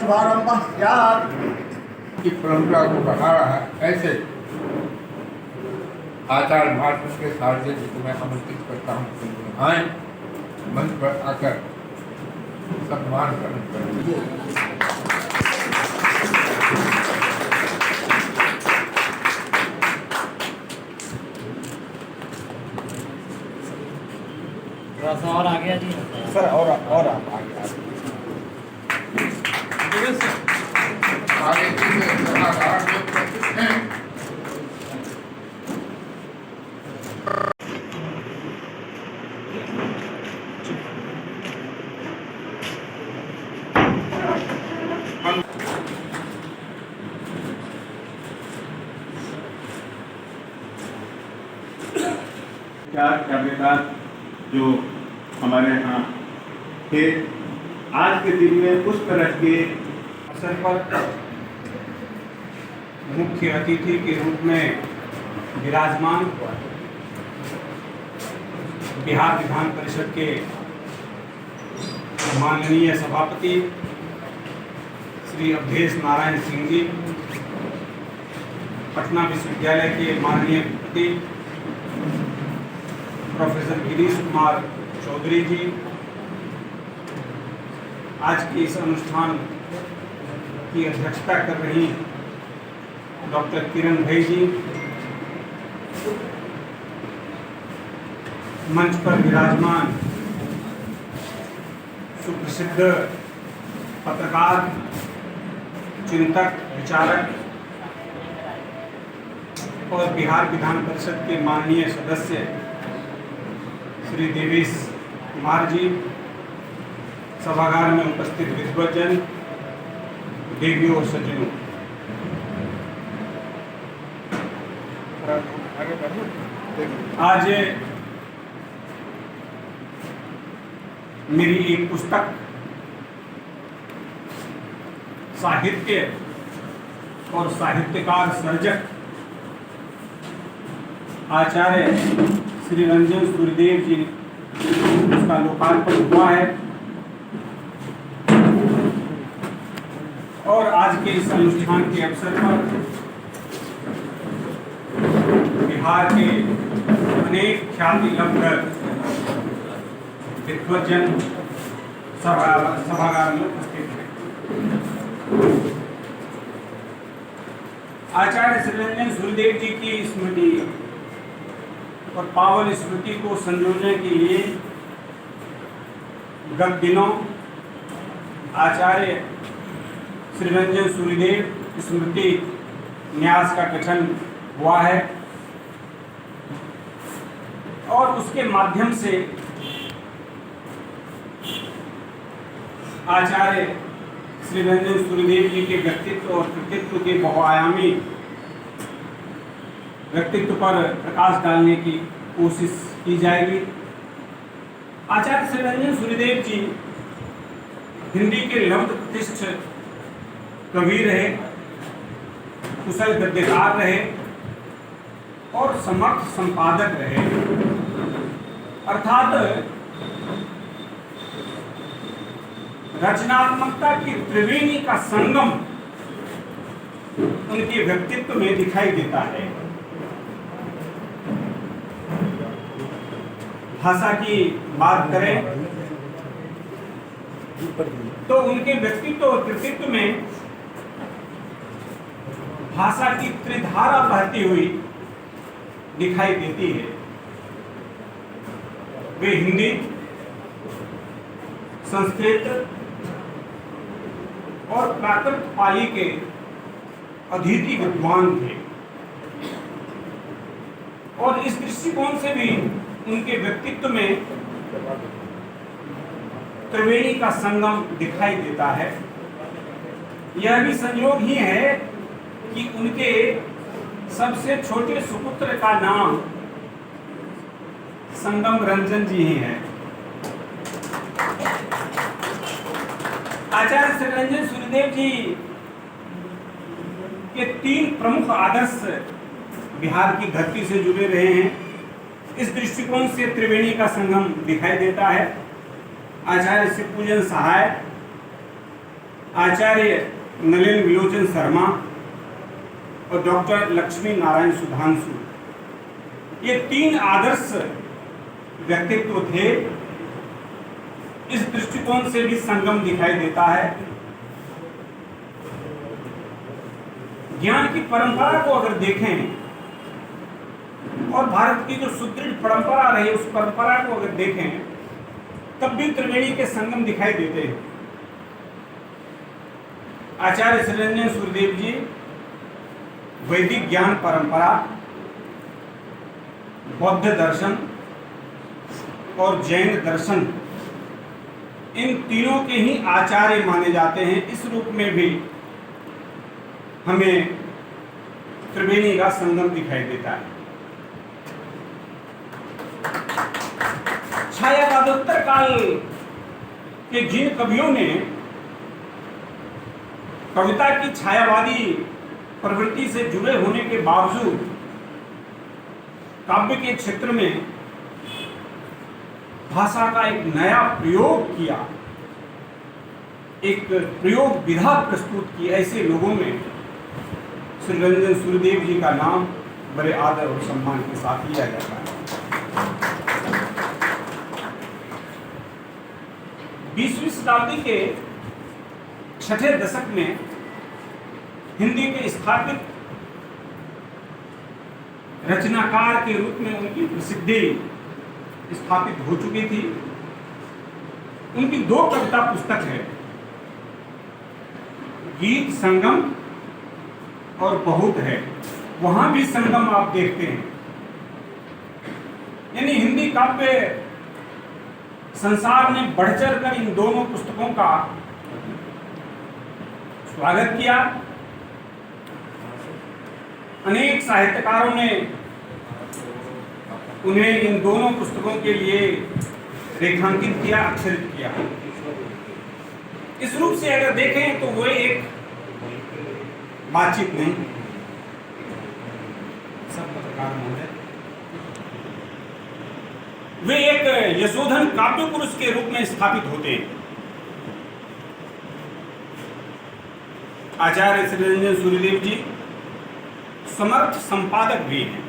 शुभारंभ स्यात् की परंपरा को बढ़ा रहा है। ऐसे आचार्य भाषण के सार्वजनिक को मैं आमंत्रित करता हूँ, आए मंच पर आकर सम्मान ग्रहण करें। और आ गया जी सर और आप आगे आगे के सलाहकार जो उपस्थित हैं, क्या जो हमारे यहाँ थे, आज के दिन में उस तरह के अवसर पर मुख्य अतिथि के रूप में विराजमान बिहार विधान परिषद के माननीय सभापति श्री अवधेश नारायण सिंह जी, पटना विश्वविद्यालय के माननीय कुलपति प्रोफेसर गिरीश कुमार चौधरी जी, आज के इस अनुष्ठान की अध्यक्षता कर रही डॉक्टर किरण भाई जी, मंच पर विराजमान सुप्रसिद्ध पत्रकार, चिंतक, विचारक और बिहार विधान परिषद के माननीय सदस्य श्री देवेश कुमार जी, सभागार में उपस्थित विद्वजन, देवियों और सज्जनों, आज मेरी एक पुस्तक साहित्य और साहित्यकार सर्जक आचार्य श्री रंजन सूर्यदेव जी, उसका लोकार्पण हुआ है और आज के इस अनुष्ठान के अवसर पर बिहार के अनेक ख्याति लब्ध विद्वजन सभागार में उपस्थित हैं। आचार्य श्री रंजन सूर्यदेव जी की स्मृति और पावन स्मृति को संजोने के लिए गत दिनों आचार्य श्री रंजन सूर्यदेव स्मृति न्यास का गठन हुआ है और उसके माध्यम से आचार्य श्री रंजन सूर्यदेव जी के व्यक्तित्व और कृतित्व के बहुआयामी व्यक्तित्व पर प्रकाश डालने की कोशिश की जाएगी। आचार्य श्री रंजन सूर्यदेव जी हिंदी के लब्ध प्रतिष्ठ कवि रहे, कुशल गद्यकार रहे और समर्थ संपादक रहे, अर्थात रचनात्मकता की त्रिवेणी का संगम उनके व्यक्तित्व में दिखाई देता है। भाषा की बात करें तो उनके व्यक्तित्व और कृतित्व में भाषा की त्रिधारा बहती हुई दिखाई देती है। वे हिंदी, संस्कृत और प्राकृत पाली के अद्वितीय विद्वान थे और इस दृष्टिकोण से भी उनके व्यक्तित्व में त्रिवेणी का संगम दिखाई देता है। यह भी संयोग ही है कि उनके सबसे छोटे सुपुत्र का नाम संगम रंजन जी ही है। आचार्य श्री रंजन सूर्यदेव जी के 3 प्रमुख आदर्श बिहार की धरती से जुड़े रहे हैं। इस दृष्टिकोण से त्रिवेणी का संगम दिखाई देता है। आचार्य शिवपूजन सहाय आचार्य नलिन विलोचन शर्मा और डॉक्टर लक्ष्मी नारायण सुधांशु, ये 3 आदर्श व्यक्तित्व थे। इस दृष्टिकोण से भी संगम दिखाई देता है। ज्ञान की परंपरा को अगर देखें और भारत की जो सुदृढ़ परंपरा रही उस परंपरा को अगर देखें तब भी त्रिवेणी के संगम दिखाई देते हैं। आचार्य श्रीरंजन सूर्यदेव जी वैदिक ज्ञान परंपरा, बौद्ध दर्शन और जैन दर्शन, इन तीनों के ही आचार्य माने जाते हैं। इस रूप में भी हमें त्रिवेणी का संगम दिखाई देता है। छायावादोत्तर काल के जिन कवियों ने कविता की छायावादी प्रवृत्ति से जुड़े होने के बावजूद काव्य के क्षेत्र में भाषा का एक नया प्रयोग किया, एक प्रयोग विधा प्रस्तुत की, ऐसे लोगों में श्रीरंजन सूर्यदेव जी का नाम बड़े आदर और सम्मान के साथ लिया जाता है। 20वीं शताब्दी के 6ठे दशक में हिंदी के स्थापित रचनाकार के रूप में उनकी प्रसिद्धि स्थापित हो चुकी थी। उनकी 2 कविता पुस्तक है, गीत संगम और बहुत है। वहां भी संगम आप देखते हैं। यानी हिंदी काव्य संसार ने बढ़ चढ़ कर इन दोनों पुस्तकों का स्वागत किया। अनेक साहित्यकारों ने उन्हें इन दोनों पुस्तकों के लिए रेखांकित किया, अक्षरित किया। इस रूप से अगर देखें तो वो एक बातचीत नहीं, सब पत्रकार महोदय, वे एक यशोधन काव्य पुरुष के रूप में स्थापित होते हैं। आचार्य श्रीरंजन सूर्यदेव जी समर्थ संपादक भी हैं।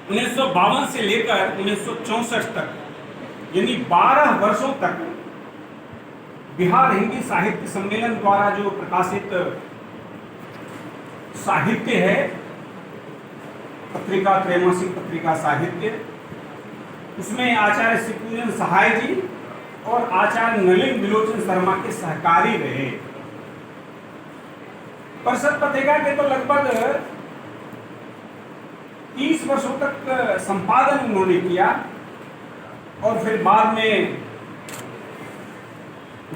1952 से लेकर 1964 तक यानी 12 वर्षों तक बिहार हिंदी साहित्य सम्मेलन द्वारा जो प्रकाशित साहित्य है, पत्रिका, त्रैमासिक पत्रिका साहित्य, उसमें आचार्य श्रीपूजन सहाय जी और आचार्य नलिन विलोचन शर्मा के सहकारी रहे। परिषद पत्रिका के तो लगभग 30 वर्षों तक संपादन उन्होंने किया और फिर बाद में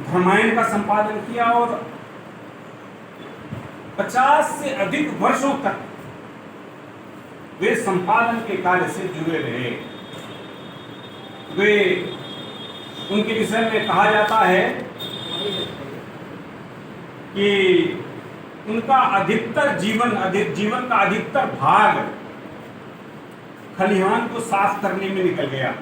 धर्मायण का संपादन किया और 50 से अधिक वर्षों तक वे संपादन के कार्य से जुड़े रहे। वे उनके विषय में कहा जाता है कि उनका अधिकतर जीवन का अधिकतर भाग खलिहान को साफ करने में निकल गया।